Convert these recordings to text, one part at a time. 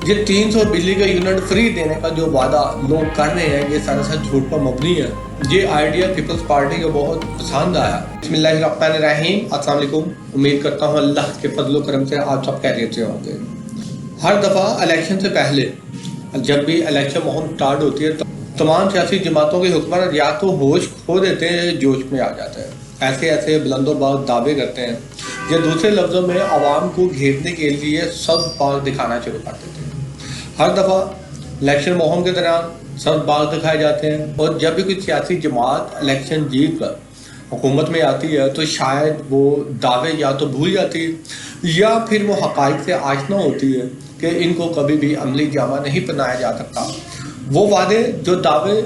یہ 300 بجلی کا یونٹ فری دینے کا جو وعدہ لوگ کر رہے ہیں یہ سراسر جھوٹ پر مبنی ہے۔ یہ آئیڈیا پیپلز پارٹی کو بہت پسند آیا۔ بسم اللہ الرحمن الرحیم، السلام علیکم۔ امید کرتا ہوں اللہ کے فضل و کرم سے آپ سب خیریت سے ہوں گے۔ ہر دفعہ الیکشن سے پہلے جب بھی الیکشن مہم سٹارٹ ہوتی ہے تو تمام سیاسی جماعتوں کے حکمران یا تو ہوش کھو دیتے ہیں، جوش میں آ جاتے ہیں، ایسے بلند و باز دعوے کرتے ہیں، یا دوسرے لفظوں میں عوام کو گھیرنے کے لیے سب باغ دکھانا شروع کر دیتے ہیں۔ ہر دفعہ الیکشن مہم کے دوران سب باغ دکھائے جاتے ہیں، اور جب بھی کوئی سیاسی جماعت الیکشن جیت کر حکومت میں آتی ہے تو شاید وہ دعوے یا تو بھول جاتی ہے یا پھر وہ حقائق سے آشنا ہوتی ہے کہ ان کو کبھی بھی عملی جامہ نہیں پہنایا جا سکتا۔ وہ وعدے جو دعوے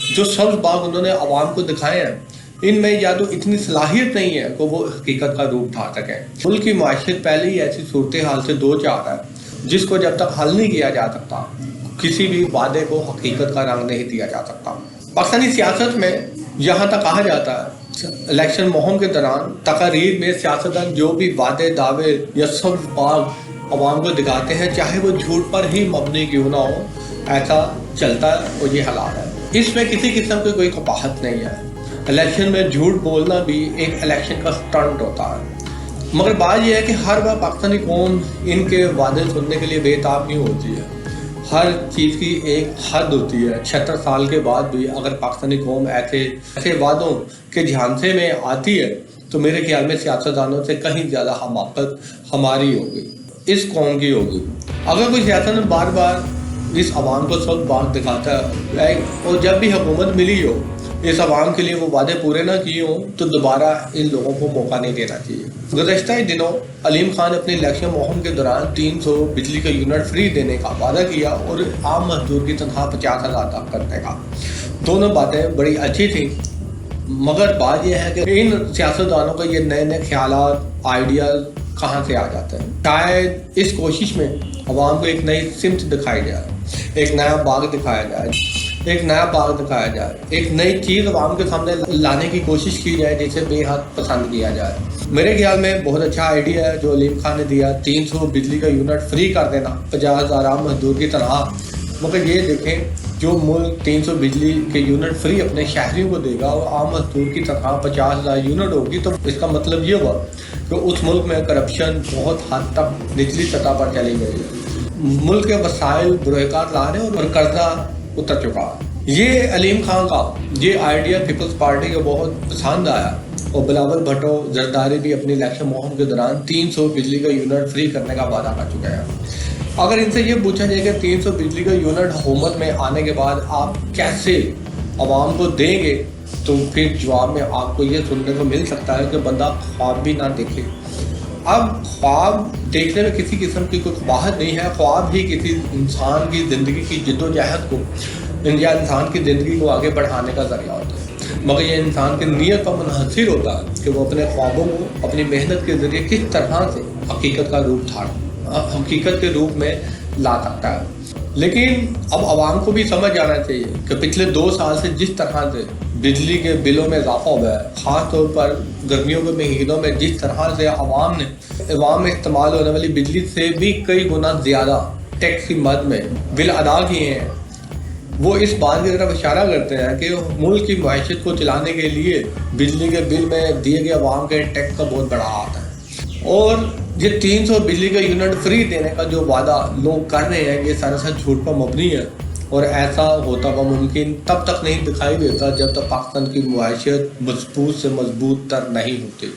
جو سبز باغ انہوں نے عوام کو دکھائے ہیں، ان میں یا تو اتنی صلاحیت نہیں ہے کہ وہ حقیقت کا روپ ڈھا سکیں۔ ملک کی معیشت پہلے ہی ایسی صورتحال سے دو چار ہے جس کو جب تک حل نہیں کیا جا سکتا کسی بھی وعدے کو حقیقت کا رنگ نہیں دیا جا سکتا۔ پاکستانی سیاست میں یہاں تک کہا جاتا ہے الیکشن مہم کے دوران تقاریر میں سیاستدان جو بھی وعدے دعوے یا سبز باغ عوام کو دکھاتے ہیں، چاہے وہ جھوٹ پر ہی مبنی کیوں نہ ہو، ایسا چلتا ہے اور یہ حالات ہے۔ اس میں کسی قسم کی کوئی قباحت نہیں ہے۔ الیکشن میں جھوٹ بولنا بھی ایک الیکشن کا سٹنٹ ہوتا ہے، مگر بات یہ ہے کہ ہر بار پاکستانی قوم ان کے وعدے سننے کے لیے بے تاب نہیں ہوتی ہے۔ ہر چیز کی ایک حد ہوتی ہے۔ 76 سال کے بعد بھی اگر پاکستانی قوم ایسے وعدوں کے جھانسے میں آتی ہے تو میرے خیال میں سیاستدانوں سے کہیں زیادہ حماقت ہماری ہوگی، اس قوم کی ہوگی۔ اگر کوئی سیاستدان بار بار اس عوام کو سب باغ دکھاتا ہے اور جب بھی حکومت ملی ہو اس عوام کے لیے وہ وعدے پورے نہ کیے ہوں تو دوبارہ ان لوگوں کو موقع نہیں دینا چاہیے۔ گزشتہ دنوں علیم خان نے اپنی الیکشن مہم کے دوران 300 بجلی کا یونٹ فری دینے کا وعدہ کیا اور عام مزدور کی تنخواہ 50,000 تک کرنے کا۔ دونوں باتیں بڑی اچھی تھیں، مگر بات یہ ہے کہ ان سیاستدانوں کا یہ نئے خیالات آئیڈیاز کہاں سے آ جاتے ہیں۔ شاید اس کوشش میں عوام کو ایک نئی سمت دکھائی جائے، ایک نیا باغ دکھایا جائے، ایک نئی چیز عوام کے سامنے لانے کی کوشش کی جائے جسے بے حد پسند کیا جائے۔ میرے خیال میں بہت اچھا آئیڈیا ہے جو علیم خان نے دیا، 300 بجلی کا یونٹ فری کر دینا، 50,000 عام مزدور کی تنخواہ۔ مگر یہ دیکھیں جو ملک 300 بجلی کے یونٹ فری اپنے شہریوں کو دے گا اور عام مزدور کی تنخواہ 50,000 یونٹ ہوگی تو اس کا مطلب یہ ہوا کہ اس ملک میں کرپشن بہت حد تک نچلی سطح پر چلی گئی ہے، ملک کے وسائل بروئے کار لا رہے ہیں اور قرضہ اتر چکا۔ یہ علیم خان کا یہ آئیڈیا پیپلز پارٹی کو بہت پسند آیا اور بلاول بھٹو زرداری بھی اپنی الیکشن مہم کے دوران 300 بجلی کا یونٹ فری کرنے کا وعدہ کر چکے ہیں۔ اگر ان سے یہ پوچھا جائے کہ 300 بجلی کا یونٹ حکومت میں آنے کے بعد آپ کیسے عوام کو دیں گے تو پھر جواب میں آپ کو یہ سننے کو مل سکتا ہے کہ بندہ خواب بھی نہ دیکھے۔ اب خواب دیکھنے میں کسی قسم کی کوئی قباحت نہیں ہے، خواب ہی کسی انسان کی زندگی کی جد و جہد کو یا انسان کی زندگی کو آگے بڑھانے کا ذریعہ ہوتا ہے، مگر یہ انسان کی نیت پر منحصر ہوتا ہے کہ وہ اپنے خوابوں کو اپنی محنت کے ذریعے کس طرح سے حقیقت کے روپ میں لا سکتا ہے۔ لیکن اب عوام کو بھی سمجھ جانا چاہیے کہ پچھلے 2 سال سے جس طرح سے بجلی کے بلوں میں اضافہ ہوا ہے، خاص طور پر گرمیوں کے مہینوں میں جس طرح سے عوام میں استعمال ہونے والی بجلی سے بھی کئی گنا زیادہ ٹیکس کی مد میں بل ادا کیے ہیں، وہ اس بات کی طرف اشارہ کرتے ہیں کہ ملک کی معیشت کو چلانے کے لیے بجلی کے بل میں دیے گئے عوام کے ٹیکس کا بہت بڑا ہاتھ ہے۔ اور یہ 300 بجلی کا یونٹ فری دینے کا جو وعدہ لوگ کر رہے ہیں یہ سراسر جھوٹ پر مبنی ہے، اور ایسا ہوتا ہوا ممکن تب تک نہیں دکھائی دیتا جب تک پاکستان کی معیشت مضبوط سے مضبوط تر نہیں ہوتی۔